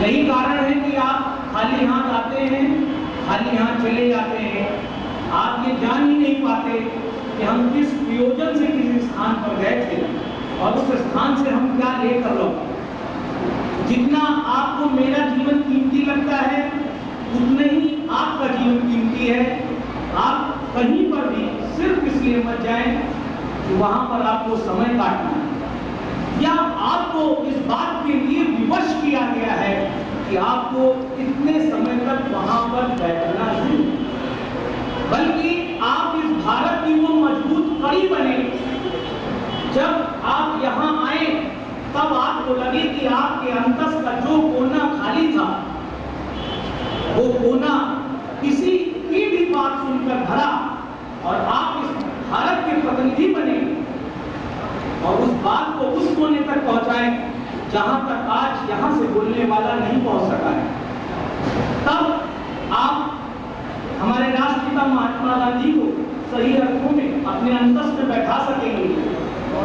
यही कारण है कि आप खाली हाथ आते हैं, खाली हाथ चले जाते हैं। आप ये जान ही नहीं पाते कि हम किस प्रयोजन से किसी स्थान पर गए थे और उस स्थान से हम क्या लेकर लौटे। जितना आपको मेरा जीवन कीमती लगता है उतना ही आपका जीवन कीमती है। आप कहीं पर भी सिर्फ इसलिए मत जाएं कि वहां पर आपको समय काटना है या आपको इस बात के लिए विवश किया गया है कि आपको इतने समय तक वहां पर बैठना ही, बल्कि आप इस भारत की वो मजबूत कड़ी बने। जब आप यहाँ आए तब आपको लगे कि आपके अंतस का जो कोना खाली था वो कोना किसी की भी बात सुनकर भरा और आप इस भारत के प्रतिनिधि बने और उस बात को उस कोने तक पहुंचाए जहां तक आज यहां से बोलने वाला नहीं पहुंच सका है। तब आप हमारे राष्ट्रपिता महात्मा गांधी को सही अर्थों में अपने अंतस में बैठा सकेंगे,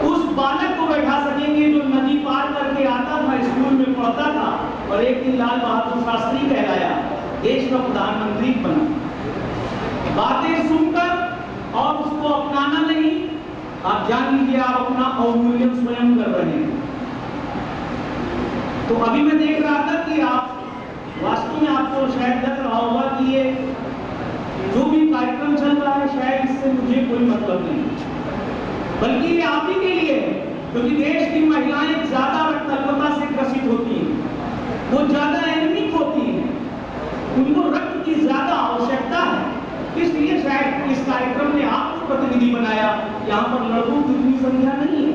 उस बालक को बैठा सकेंगे जो नदी पार करके आता था, स्कूल में पढ़ता था और एक दिन लाल बहादुर शास्त्री कहलाया, देश का प्रधानमंत्री बना। बातें सुनकर और उसको अपनाना नहीं, आप जान लीजिए आप अपना अवमूल्यन स्वयं कर रहे हैं। तो अभी मैं देख रहा था कि आप वास्तव में आपको शायद लग रहा होगा कि ये जो भी कार्यक्रम चल रहा है शायद इससे मुझे कोई मतलब नहीं, बल्कि ये आप ही के लिए है, क्योंकि देश की महिलाएं ज्यादा रक्तअल्पता से ग्रसित होती हैं, वो ज्यादा एनीमिक होती हैं, उनको रक्त की ज्यादा आवश्यकता है। इसलिए शायद इस कार्यक्रम ने आपको प्रतिनिधि बनाया। यहाँ पर लड़कों की उतनी संख्या नहीं है,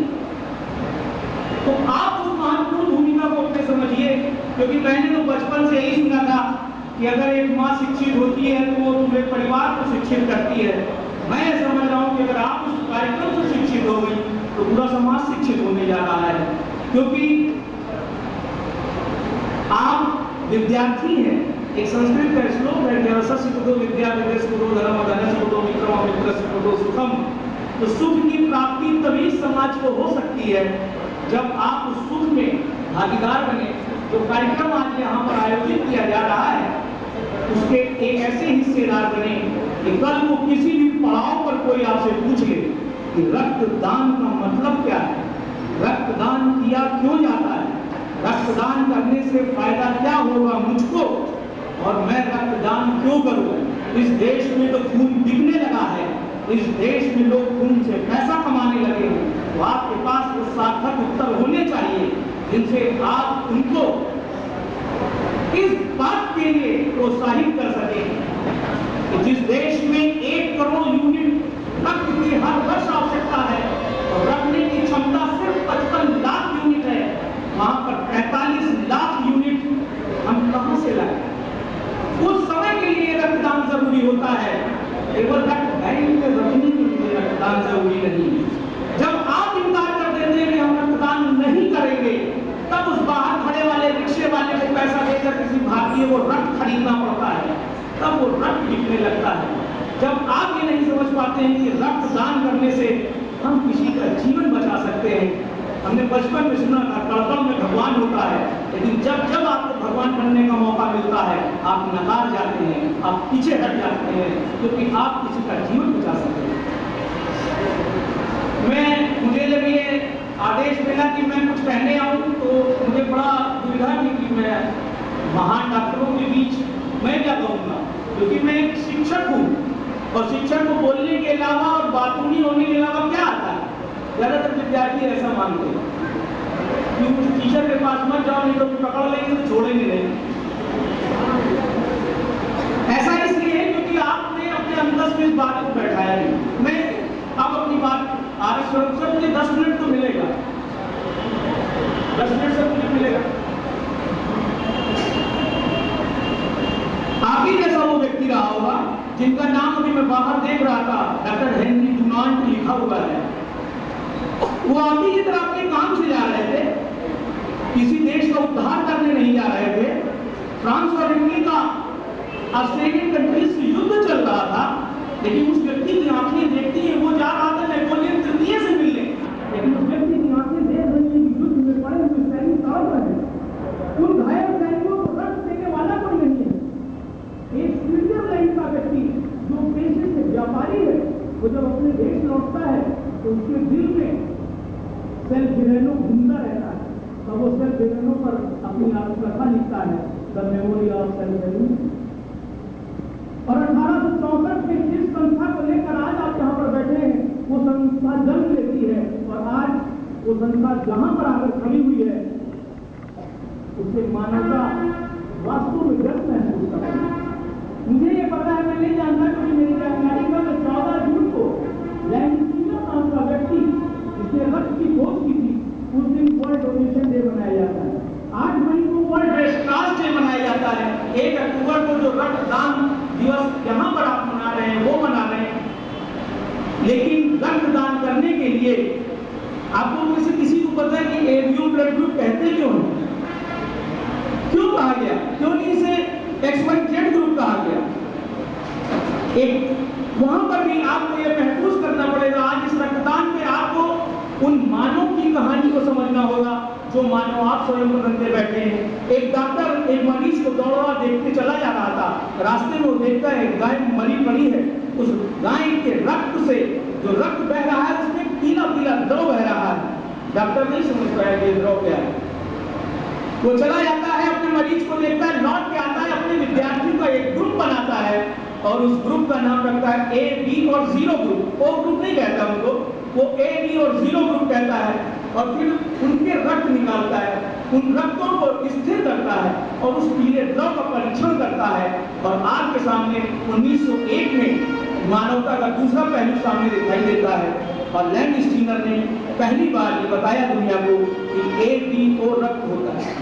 तो आप उस महत्वपूर्ण भूमिका को अपने समझिए, क्योंकि मैंने तो बचपन से यही सुना था कि अगर एक माँ शिक्षित होती है तो वो पूरे परिवार को शिक्षित करती है। मैं समझ रहा हूँ कि अगर आप उस कार्यक्रम से शिक्षित हो गई तो पूरा समाज शिक्षित होने जा रहा है, क्योंकि आप विद्यार्थी हैं। एक संस्कृत का श्लोक है, ज्ञानसो विद्या विद्यासो धर्म धनसो मित्रम मित्रसो सुखम। तो सुख की प्राप्ति तभी समाज को हो सकती है जब आप उस सुख में भागीदार बने। जो कार्यक्रम आज यहाँ पर आयोजित किया जा रहा है उसके एक ऐसे हिस्सेदार बने कि कल को किसी भी पड़ाव पर कोई आपसे पूछ ले कि रक्तदान का मतलब क्या है, रक्तदान किया क्यों जाता है, रक्तदान करने से फायदा क्या होगा मुझको और मैं रक्तदान क्यों करूं। इस देश में तो खून बिकने लगा है, इस देश में लोग खून से पैसा कमाने लगे हैं, तो आपके पास वो सार्थक उत्तर होने चाहिए जिनसे आप उनको इस बात के लिए प्रोत्साहित कर सकें कि जिस देश में 1 करोड़ यूनिट रक्त की हर वर्ष आवश्यकता है और रखने की क्षमता सिर्फ 55 लाख यूनिट है, वहां पर 45 लाख यूनिट हम कहां से लाए। उस समय के लिए रक्तदान जरूरी होता है, केवल रक्त बैंक में रखने के लिए रक्तदान जरूरी नहीं। जब आप इनकार कर देते हैं कि हम रक्तदान नहीं करेंगे, तब उस बाहर खड़े वाले रिक्शे वाले को पैसा देकर किसी भारतीय को रक्त खरीदना पड़ता है, तब वो रक्त बिकने लगता है। जब आप ये नहीं समझ पाते हैं कि रक्तदान करने से हम किसी का जीवन बचा सकते हैं। हमने बचपन में सुना था कड़कड़ में भगवान होता है, लेकिन जब जब आपको भगवान बनने का मौका मिलता है आप नकार जाते हैं, आप पीछे हट जाते हैं, क्योंकि आप किसी का जीवन बचा सकते हैं। मुझे जब ये आदेश मिला कि मैं कुछ कहने आऊं तो मुझे बड़ा दुविधा थी कि मैं महान डॉक्टरों के बीच मैं क्या कहूँगा, क्योंकि मैं एक शिक्षक हूँ और शिक्षक को बोलने के अलावा और बातूनी होने के अलावा क्या आता है। ज्यादातर विद्यार्थी ऐसा मानते हैं कि उस टीचर के पास मत जाओ, नहीं तो पकड़ लेंगे तो छोड़ेंगे नहीं। ऐसा इसलिए है क्योंकि आपने अपने अंदर में इस बात को बैठाया नहीं। मैं अब अपनी बात आरक्षण से मुझे 10 मिनट तो मिलेगा, 10 मिनट से मुझे मिलेगा। आप ही जैसा वो व्यक्ति रहा होगा जिनका नाम अभी मैं बाहर देख रहा था, डॉक्टर हेनरी डुनांट लिखा हुआ है। वो आप ही की तरह अपने काम से जा रहे थे, किसी देश का उद्धार करने नहीं जा रहे थे। फ्रांस और इटली का ऑस्ट्रेलियन कंट्री से युद्ध चल रहा था, लेकिन उस व्यक्ति की आंखें देखती हैं, वो जा रहा था नेपोलियन तृतीय से मिलने, लेकिन उस व्यक्ति की आंखें देख रही हैं कि युद्ध में पड़े हुए सैनिक तड़प रहे हैं। उन घायल सैनिकों को उसके दिल में सेल्फ विलेनो घूमता रहता है, तब वो सेल्फ विलेनो पर अपनी आत्मकथा लिखता है, द मेमोरी ऑफ सेल्फ विलेनो। और 1864 में जिस संस्था को लेकर आज आप यहाँ पर बैठे हैं, वो संस्था जन्म लेती है और आज वो संस्था जहां पर आकर खड़ी हुई है, उससे मानवता वास्तव में व्यक्त महसूस कर रही है। मुझे ये पता है, मैं नहीं जानता, क्योंकि मेरी जानकारी का 14 जून को लैंडस्टीनर नाम का व्यक्ति जिसने रक्त की खोज की थी, उस दिन वर्ल्ड डोनेशन डे मनाया जाता है। 8 मई को वर्ल्ड रेड क्रॉस डे मनाया जाता है। 1 अक्टूबर को जो रक्तदान दिवस यहाँ पर आप मना रहे हैं वो मना रहे हैं, लेकिन रक्तदान करने के लिए आपको में से किसी को पता है कि एबीओ ब्लड ग्रुप कहते क्यों हैं? क्यों कहा गया? क्यों नहीं इसे XYZ ग्रुप कहा गया? एक वहां पर भी आपको यह महसूस करना पड़ेगा। आज इस रक्तदान में आपको उन मानव की कहानी को समझना होगा जो मानव आप स्वयं बनते बैठे हैं। एक डॉक्टर एक मरीज को दौड़ा देखते चला जा रहा था, रास्ते में वो देखता है गाय मरी पड़ी है, उस गाय के रक्त से जो रक्त बह रहा है उसमें पीला पीला द्रव बह रहा है। डॉक्टर नहीं समझ पाया कि द्रव क्या है। वो चला जाता है, अपने मरीज को देखता है, लौट के आता है, अपने विद्यार्थियों का एक ग्रुप बनाता है और उस ग्रुप का नाम रखता है A, B और 0 ग्रुप। O ग्रुप नहीं कहता उनको, वो A, B और 0 ग्रुप कहता है और फिर उनके रक्त निकालता है, उन रक्तों को स्थिर करता है और उस पीले द्रव का परीक्षण करता है। और आपके सामने 1901 में मानवता का दूसरा पहलू सामने दिखाई देता है और लैंडस्टीनर ने पहली बार ये बताया दुनिया को कि A, B, O रक्त होता है।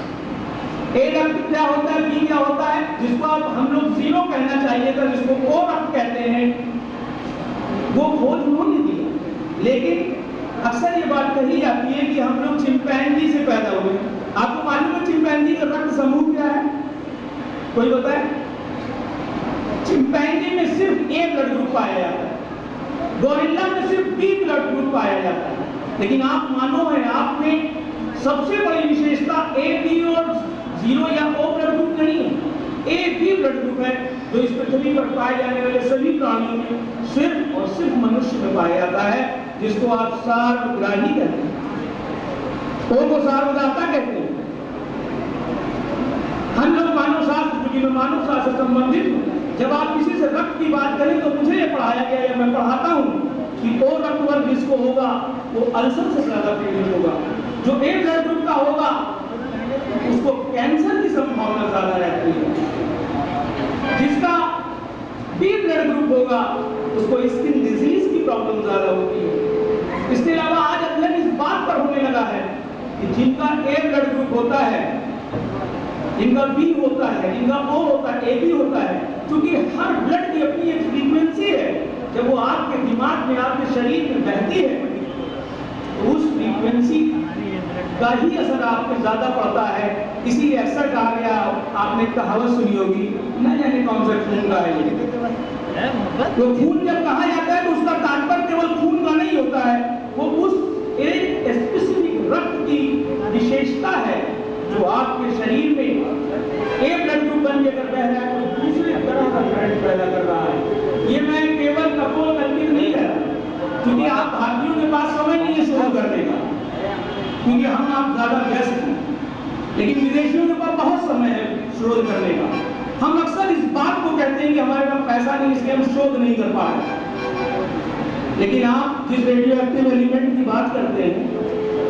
A रक्त क्या होता है, B क्या होता है, जिसको आप हम लोग 0 कहना चाहिए था, जिसको O रक्त कहते हैं, वो खोज उन्होंने दी। लेकिन अक्सर ये बात कही जाती है कि हम लोग चिंपैंजी से पैदा हुए। आपको मालूम है चिंपैंजी का रक्त समूह क्या है? कोई बताए? चिंपैंजी में सिर्फ A ब्लड ग्रुप पाया जाता है, गोरिल्ला में सिर्फ B ब्लड ग्रुप पाया जाता है। लेकिन आप मानव हैं, आप में सबसे बड़ी विशेषता A, B और 0 या O ब्लड ग्रुप नहीं है, A, B ब्लड ग्रुप है, जो इस पृथ्वी पर पाए जाने वाले सभी प्राणियों में सिर्फ और सिर्फ मनुष्य में पाया जाता है, जिसको आप सार्वग्राही कहते हैं। O को सार्वदाता कहते हैं। हम लोग मानव शास्त्र, क्योंकि मैं मानव शास्त्र से संबंधित हूँ, जब आप किसी से रक्त की बात करें तो मुझे ये पढ़ाया गया या मैं पढ़ाता हूँ कि O रक्त वर्ग जिसको होगा वो अल्सर से ज्यादा पीड़ित होगा, जो A ब्लड ग्रुप का होगा उसको कैंसर की संभावना ज्यादा रहती है, जिसका B ब्लड ग्रुप होगा उसको स्किन डिजीज की प्रॉब्लम ज्यादा होती है। इसके अलावा आज अध्ययन इस बात पर होने लगा है कि जिनका A ब्लड ग्रुप होता है, जिनका B होता है, जिनका O होता है, AB होता है, क्योंकि हर ब्लड की अपनी एक फ्रीक्वेंसी है। जब वो आपके दिमाग में, आपके शरीर में बहती है तो उस फ्रीक्वेंसी का ही असर आप पे ज्यादा पड़ता है। इसीलिए अक्सर कहा गया, आपने कहावत सुनी होगी, न जाने कौन सा खून का है ये, तो खून जब कहा जाता है तो उसका तात्पर्य केवल खून का नहीं होता है, वो उस एक स्पेसिफिक रक्त की विशेषता है जो आपके शरीर में A ब्लड ग्रुप बन के बह रहा है, तो दूसरे तरह का करंट पैदा कर रहा है। ये मैं केवल कपोल कल्पित नहीं कर रहा, क्योंकि आप भारतीयों के पास समय नहीं है शोध करने का, क्योंकि हम आप ज्यादा व्यस्त हैं, लेकिन विदेशियों के पास बहुत समय है शोध करने का। हम अक्सर इस बात को कहते हैं कि हमारे पास पैसा नहीं, इसलिए हम शोध नहीं कर पा रहे। लेकिन आप जिस रेडियो एक्टिव एलिमेंट की बात करते हैं,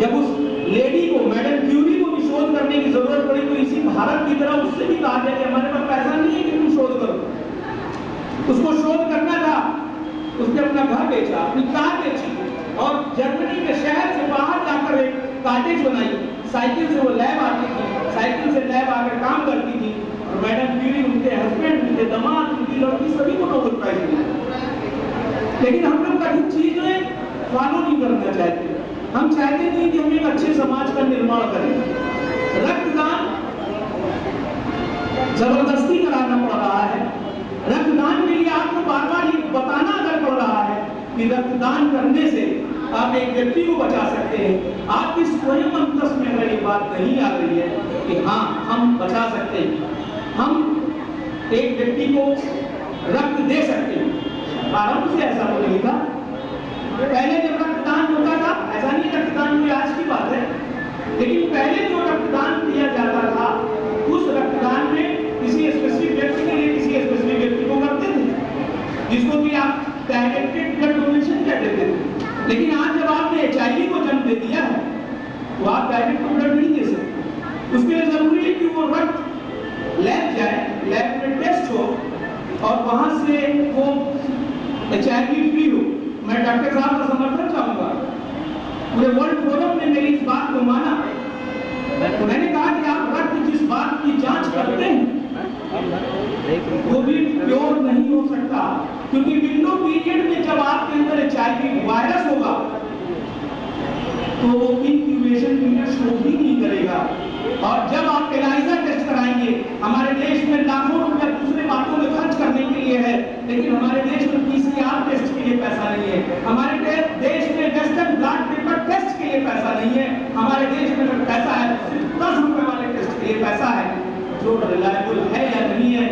जब उस लेडी को, मैडम क्यूरी को भी शोध करने की जरूरत पड़ी तो इसी भारत की तरह उससे भी कहा गया कि हमारे पास पैसा नहीं है कि तुम शोध करो। उसको शोध करना था, उसने अपना घर बेचा, अपनी कार बेची और जर्मनी के शहर से बाहर जाकर एक कॉटेज बनाई। साइकिल से वो लैब आती थी, साइकिल से लैब आकर काम करती थी और मैडम क्यूरी, उनके हस्बैंड, उनके दामाद, उनकी लड़की, सभी को नोबेल प्राइज मिला। लेकिन हम लोग कठिन चीजें फॉलो नहीं करना चाहते। हम चाहते नहीं कि हम एक अच्छे समाज का निर्माण करें। रक्तदान जबरदस्ती कराना पड़ रहा है। रक्तदान के लिए आपको बार बार ये बताना अगर पड़ रहा है कि रक्तदान करने से आप एक व्यक्ति को बचा सकते हैं। आपकी स्वयं अंतस में अगर ये बात नहीं आ रही है कि हाँ हम बचा सकते हैं, हम एक व्यक्ति को रक्त दे सकते हैं, आराम से ऐसा तो नहीं था। पहले जब रक्तदान नहीं रक्तदान कोई आज की बात है, लेकिन पहले जो रक्तदान किया जाता था उस रक्तदान में किसी स्पेसिफिक व्यक्ति के लिए किसी स्पेसिफिक व्यक्ति को करते थे, जिसको कि आप डायरेक्टेड ब्लड डोनेशन कहते थे। लेकिन आज जब आपने HIV को जन्म दे दिया है तो आप डायरेक्ट ब्लड नहीं दे सकते। उसके लिए जरूरी है कि वो रक्त लैब जाए, लैब में टेस्ट हो और वहां से वो HIV फ्री हो। मैं डॉक्टर साहब का समर्थन चाहूंगा। पूरे वर्ल्ड फोरम ने मेरी इस बात को माना। मैंने कहा कि आप रक्त जिस बात की जांच करते हैं वो भी प्योर नहीं हो सकता, क्योंकि विंडो पीरियड में जब आपके अंदर HIV वायरस होगा तो वो इंक्यूबेशन पीरियड शो ही नहीं करेगा। और जब आप एलाइजा टेस्ट कराएंगे, हमारे देश में लाखों रुपया दूसरे बातों में खर्च करने के लिए है, लेकिन हमारे देश में PCR टेस्ट के लिए पैसा नहीं है। हमारे देश में वेस्टर्न ब्लड पेपर टेस्ट के लिए पैसा नहीं है। हमारे देश में अगर पैसा है सिर्फ 10 रुपए वाले टेस्ट के लिए पैसा है, जो रिलायबल है या नहीं है।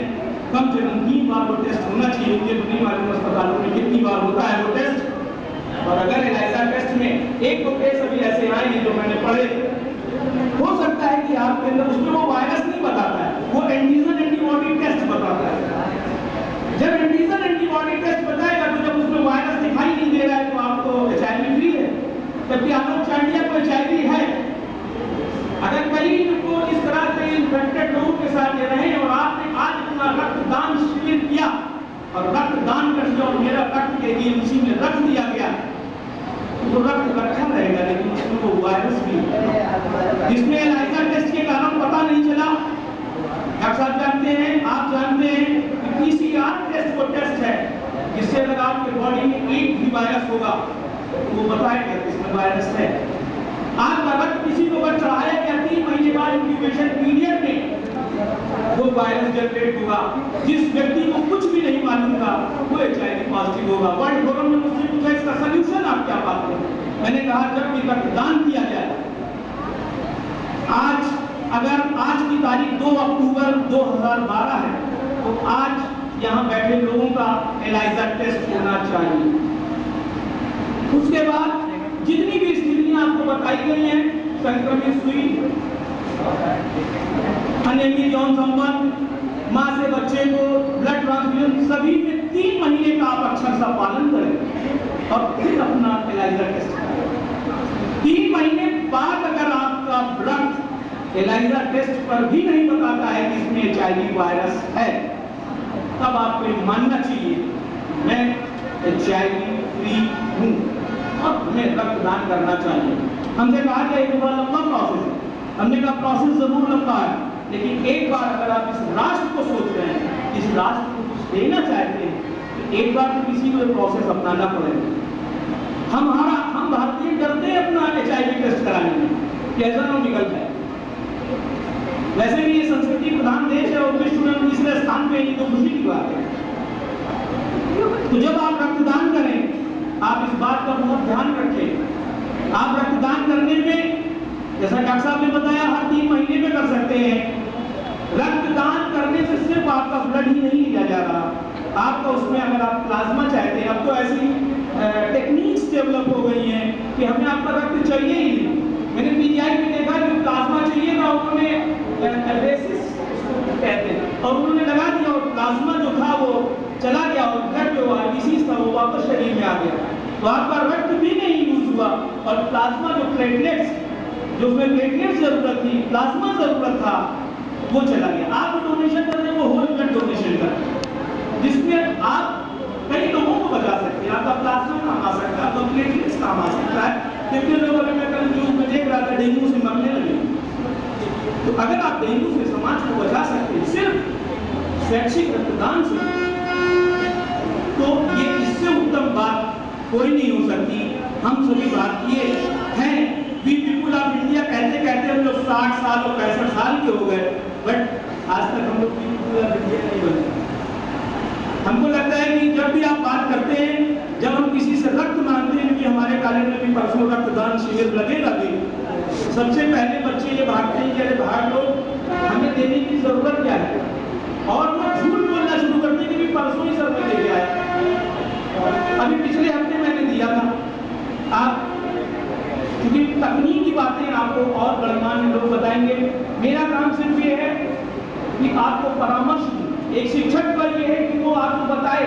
कम से कम 3 बार वो टेस्ट होना चाहिए। मुझे नहीं मालूम अस्पतालों में कितनी बार होता है वो टेस्ट। और अगर एलाइजा टेस्ट में एक दो केस अभी ऐसे आए हैं जो मैंने पढ़े, हो सकता है कि आपके अंदर उसमें वो वायरस नहीं बताता है, वो एंटीजन एंटीबॉडी टेस्ट बताता है। जब एंटीजन एंटीबॉडी टेस्ट बताएगा तो जब उसमें वायरस दिखाई नहीं दे रहा है तो आपको HIV फ्री है। जबकि आलोक चांडिया को HIV है। अगर कहीं को इस तरह से इन्फेक्टेड लोगों के साथ रहे और आपने आज अपना रक्तदान शिविर किया और रक्तदान कर दिया और मेरा रक्त के लिए उसी में रख दिया गया, तो रक्त रखा रहेगा, लेकिन उसमें वो वायरस भी है जिसमें एलाइजा टेस्ट के कारण पता नहीं चला। डॉक्टर साहब जानते हैं, आप जानते हैं कि PCR टेस्ट वो टेस्ट है जिससे अगर आपके बॉडी में एक भी वायरस होगा तो वो बताएगा कि इसमें वायरस है। आज अगर किसी को अगर चढ़ाया गया 3 महीने बाद इंक्यूबेशन पीरियड में वो वायरस जनरेट होगा। जिस व्यक्ति को कुछ भी नहीं मालूम था वो HIV पॉजिटिव होगा। वर्ल्ड फोरम ने मुझसे पूछा इसका सलूशन आप क्या पाते हैं? मैंने कहा जब भी रक्तदान किया जाए, अगर आज की तारीख 2 अक्टूबर 2012 है तो आज यहाँ बैठे लोगों का एलाइजा टेस्ट होना चाहिए। उसके बाद जितनी भी स्थितियां आपको बताई गई हैं, संक्रमित सुई, अनियमित यौन संबंध, मां से बच्चे को ब्लड ट्रांसफ्यूजन, सभी में 3 महीने का आप अक्षर सा पालन करें और फिर अपना एलाइजा टेस्ट करें। 3 महीने बाद अगर आपका ब्लड एलाइजा टेस्ट पर भी नहीं बताता है कि इसमें HIV वायरस है, तब आपको मानना चाहिए मैं HIV फ्री हूं और हमें रक्तदान करना चाहिए। हमसे कहा गया एक बड़ा लंबा प्रोसेस है। हमने कहा प्रोसेस जरूर लंबा है, लेकिन एक बार अगर आप इस राष्ट्र को सोच रहे हैं, इस राष्ट्र को कुछ देना चाहते हैं, तो एक बार तो किसी को प्रोसेस अपनाना पड़ेगा। हम भारतीय डरते हैं अपना HIV टेस्ट कराने में कि ऐसा ना विकल्प है। वैसे भी ये संस्कृति प्रधान देश है और विश्व में तीसरे स्थान पे, ये तो खुशी की बात है। तो जब आप रक्तदान करें, आप इस बात का बहुत ध्यान रखें। आप रक्तदान करने में, जैसा डॉक्टर साहब ने बताया, हर 3 महीने में कर सकते हैं। रक्तदान करने से सिर्फ आपका ब्लड ही नहीं लिया जा रहा, आपका उसमें अगर आप प्लाज्मा चाहते हैं, अब तो ऐसी टेक्निक्स डेवलप हो गई हैं कि हमें आपका रक्त चाहिए ही नहीं। मैंने PGI में देखा कि प्लाज्मा चाहिए था, उन्होंने एब्रेसिस कहते हैं और उन्होंने लगा दिया और प्लाज्मा जो था वो चला गया और ब्लड जो RBCs था वो वापस शरीर में आ गया। तो आपका रक्त भी नहीं यूज हुआ और प्लाज्मा जो प्लेटलेट्स, जो उसमें प्लेटलेट्स जरूरत थी, प्लाज्मा जरूरत था, वो चला गया। आप डोनेशन कर रहे हैं वो होल ब्लड डोनेशन कर, जिसमें आप कई लोगों को बचा सकते हैं। आपका प्लाज्मा काम आ सकता है, आपका प्लेटलेट्स काम आ सकता है। कितने लोग, अगर मैं कल न्यूज में देख रहा था, डेंगू से मरने लगे। तो अगर आप डेंगू से समाज को बचा सकते हैं सिर्फ स्वैच्छिक रक्तदान से, तो ये इससे उत्तम बात कोई नहीं हो सकती। हम सभी भारतीय हैं, वी पीपुल ऑफ इंडिया कहते कहते हम लोग 60 साल और 65 साल के हो गए, बट आज तक हम लोग पीपुल ऑफ इंडिया नहीं बने। हमको लगता है कि जब भी आप बात करते हैं, जब हम किसी से रक्त मांगते हैं, कि हमारे कॉलेज में भी परसों रक्तदान शिविर लगेगा भी, सबसे पहले बच्चे ये भागते हैं कि अरे भाग लो, हमें देने की जरूरत क्या है, और वो झूठ बोलना शुरू करते हैं कि परसों ही सर में लेके आए, अभी पिछले हफ्ते मैंने दिया था। आप क्योंकि तकनीकी बातें आपको और गणमान्य लोग बताएंगे। मेरा काम सिर्फ ये है कि आपको परामर्श दूं। एक शिक्षक का ये है कि वो आपको बताए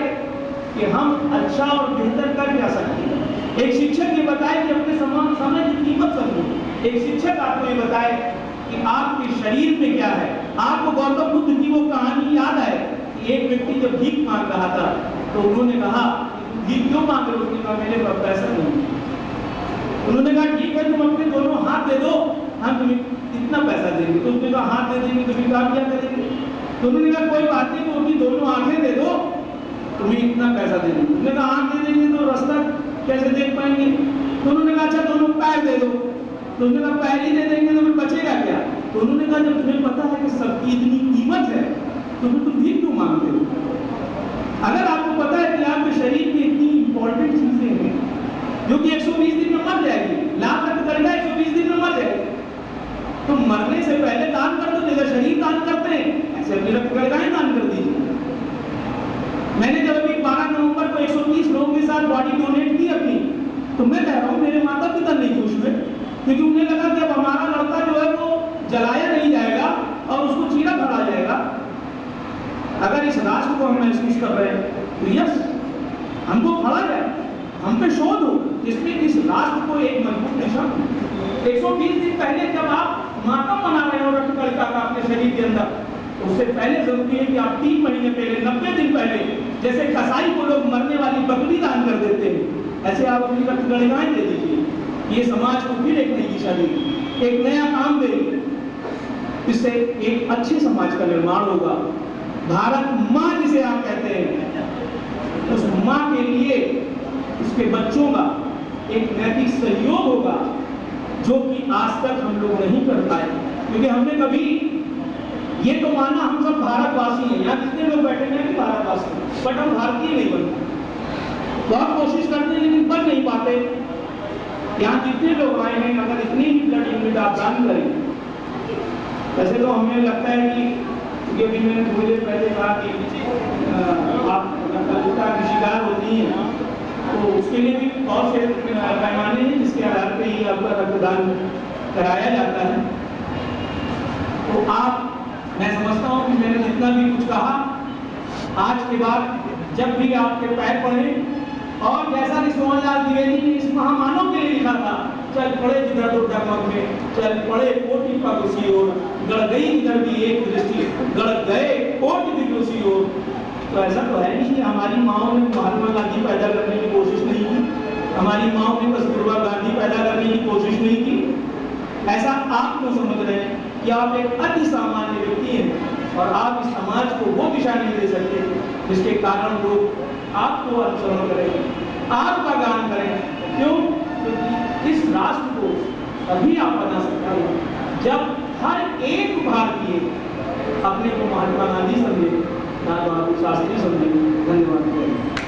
कि हम अच्छा और बेहतर कर क्या सकते हैं। एक शिक्षक ये बताए कि अपने समय की कीमत समझो। एक शिक्षक आपको ये बताए कि आपके शरीर में क्या है। आपको गौतम बुद्ध की वो कहानी याद है कि एक व्यक्ति जब भीख मांग रहा था तो उन्होंने कहा भीख क्यों मांग रहे हो? उसने कहा मेरे पास पैसा नहीं। उन्होंने कहा ठीक है, तुम अपने दोनों हाथ दे दो, हम तुम्हें इतना पैसा देंगे। तो उसने कहा हाथ दे देंगे तो फिर काम क्या करेंगे? तो उन्होंने कहा कोई बात नहीं, तो उनकी दोनों आंखें दे दो, तुम्हें इतना पैसा दे देंगे। उन्होंने कहा आंख दे देंगे तो रास्ता कैसे देख पाएंगे? तो उन्होंने कहा अच्छा दोनों पैर दे दो। तो उन्होंने कहा पैर ही दे देंगे तो फिर बचेगा क्या? तो उन्होंने कहा जब तुम्हें पता है कि सबकी इतनी कीमत है तो फिर तुम भीख क्यों मांगते हो? अगर आपको पता है कि आपके शरीर में इतनी इंपॉर्टेंट चीजें हैं जो कि 120 दिन में मर जाएगी, लाख रक्त करेगा 120 दिन में मर जाएगी, तो मरने से पहले दान कर दो। जैसे शरीर दान करते हैं ऐसे अपनी रक्त करेगाएं दान कर दीजिए। मैंने जब अभी 12 नवंबर को 130 लोगों के साथ बॉडी डोनेट की अपनी, तो मैं कह रहा हूँ मेरे माता पिता नहीं खुश हुए, क्योंकि उन्हें लगा कि अब हमारा लड़का जो है वो जलाया नहीं जाएगा और उसको चीरा भरा जाएगा। अगर इस राष्ट्र को हम महसूस कर रहे हैं तो यस, हमको खड़ा जाए, हम पे शोध हो जिसमें इस राष्ट्र को एक मजबूत दिशा। 120 दिन पहले जब आप मातम मना रहे हो रक्त कणिका का अपने शरीर के अंदर, तो उससे पहले जरूरी है कि आप 3 महीने पहले, 90 दिन पहले, जैसे कसाई को लोग मरने वाली बकरी दान कर देते हैं, ऐसे आप अपनी रक्त कणिकाएं दे दीजिए। ये समाज को फिर एक नई दिशा देगी, एक नया काम देगी। इससे एक अच्छे समाज का निर्माण होगा। भारत माँ जिसे आप कहते हैं, उस माँ के लिए उसके बच्चों का एक नैतिक सहयोग होगा जो कि आज तक हम लोग नहीं कर पाए, क्योंकि हमने कभी ये तो माना हम सब भारतवासी हैं। यहाँ जितने लोग बैठे हैं कि भारतवासी, बट हम भारतीय नहीं बनते। बहुत कोशिश करते हैं लेकिन बन नहीं पाते। यहाँ जितने लोग आए हैं, अगर इतनी ही ब्लड यूनिट आप दान करें, वैसे तो हमें लगता है कि अभी मैंने थोड़ी देर पहले कहा कि आप कलुषता की शिकार होती हैं, तो उसके लिए भी बहुत से पैमाने हैं जिसके आधार पर ही आपका रक्तदान कराया जाता है। तो आप, मैं समझता हूँ कि मैंने जितना भी कुछ कहा, आज के बाद जब भी आपके पैर पड़े, और जैसा कि सोहनलाल द्विवेदी ने इस महामानव के लिए लिखा था, चल पड़े जिधर तो डगमग में, चल पड़े कोटि पग उसी ओर, गड़ गई इधर भी एक दृष्टि, गड़ गए कोटि दिल उसी ओर। तो ऐसा तो है नहीं कि हमारी माओ ने महात्मा गांधी पैदा करने की कोशिश नहीं की, हमारी माओ ने कस्तूरबा गांधी पैदा करने की कोशिश नहीं की। ऐसा आप क्यों समझ रहे हैं कि आप एक अति सामान्य व्यक्ति हैं और आप इस समाज को वो दिशा नहीं दे सकते जिसके कारण लोग आपको अनुसरण करें, आपका गान करें? क्यों? क्योंकि इस राष्ट्र को अभी आप बना सकते हैं जब हर एक भारतीय अपने को महात्मा गांधी समझे, लाल बहादुर शास्त्री समझे। धन्यवाद।